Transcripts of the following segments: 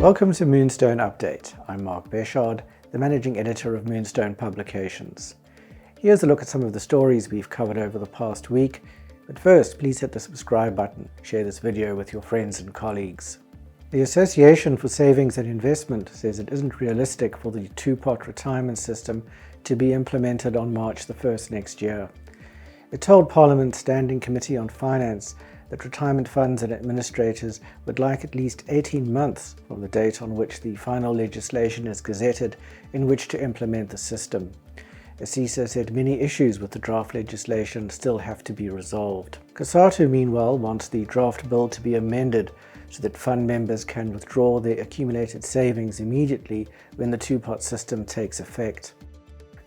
Welcome to Moonstone Update. I'm Mark Beshard, the Managing Editor of Moonstone Publications. Here's a look at some of the stories we've covered over the past week, but first please hit the subscribe button, share this video with your friends and colleagues. The Association for Savings and Investment says it isn't realistic for the two-pot retirement system to be implemented on March the 1st next year. It told Parliament's Standing Committee on Finance that retirement funds and administrators would like at least 18 months from the date on which the final legislation is gazetted in which to implement the system. Asisa said many issues with the draft legislation still have to be resolved. Cosatu, meanwhile, wants the draft bill to be amended so that fund members can withdraw their accumulated savings immediately when the two-pot system takes effect.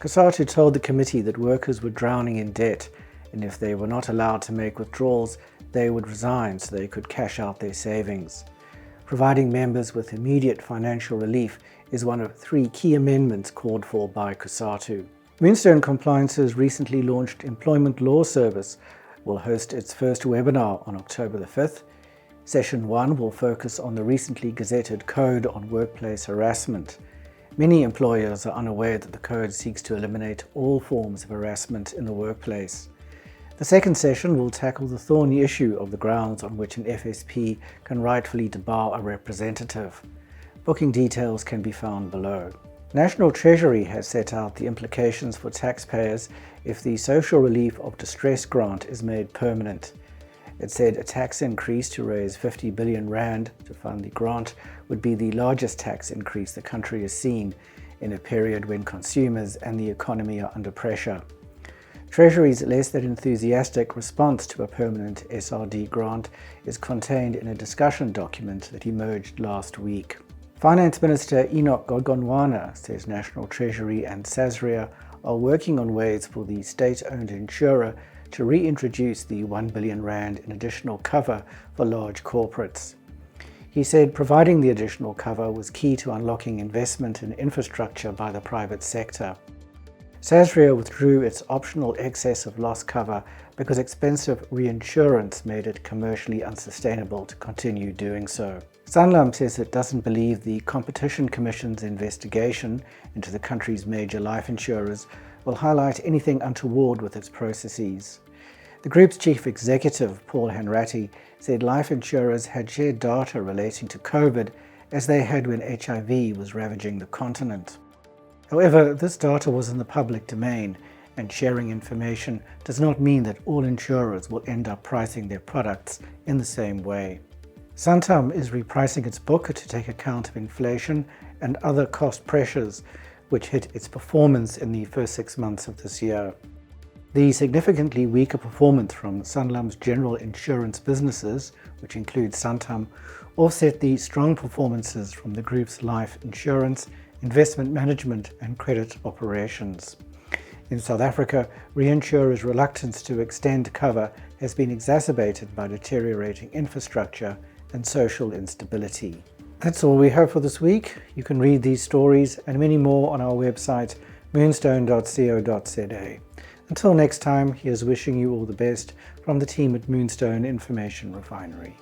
Cosatu told the committee that workers were drowning in debt, and if they were not allowed to make withdrawals, they would resign so they could cash out their savings. Providing members with immediate financial relief is one of 3 key amendments called for by Cosatu. Moonstone Compliance's recently launched Employment Law Service will host its first webinar on October the 5th. Session 1 will focus on the recently gazetted Code on Workplace Harassment. Many employers are unaware that the code seeks to eliminate all forms of harassment in the workplace. The second session will tackle the thorny issue of the grounds on which an FSP can rightfully debar a representative. Booking details can be found below. National Treasury has set out the implications for taxpayers if the Social Relief of Distress grant is made permanent. It said a tax increase to raise 50 billion rand to fund the grant would be the largest tax increase the country has seen in a period when consumers and the economy are under pressure. Treasury's less than enthusiastic response to a permanent SRD grant is contained in a discussion document that emerged last week. Finance Minister Enoch Godongwana says National Treasury and Sasria are working on ways for the state-owned insurer to reintroduce the 1 billion rand in additional cover for large corporates. He said providing the additional cover was key to unlocking investment in infrastructure by the private sector. Sasria withdrew its optional excess of loss cover because expensive reinsurance made it commercially unsustainable to continue doing so. Sanlam says it doesn't believe the Competition Commission's investigation into the country's major life insurers will highlight anything untoward with its processes. The group's chief executive, Paul Hanratty, said life insurers had shared data relating to COVID as they had when HIV was ravaging the continent. However, this data was in the public domain, and sharing information does not mean that all insurers will end up pricing their products in the same way. Santam is repricing its book to take account of inflation and other cost pressures which hit its performance in the first 6 months of this year. The significantly weaker performance from Sanlam's general insurance businesses, which include Santam, offset the strong performances from the group's life insurance, investment management and credit operations. In South Africa, reinsurers' reluctance to extend cover has been exacerbated by deteriorating infrastructure and social instability. That's all we have for this week. You can read these stories and many more on our website moonstone.co.za. Until next time, here's wishing you all the best from the team at Moonstone Information Refinery.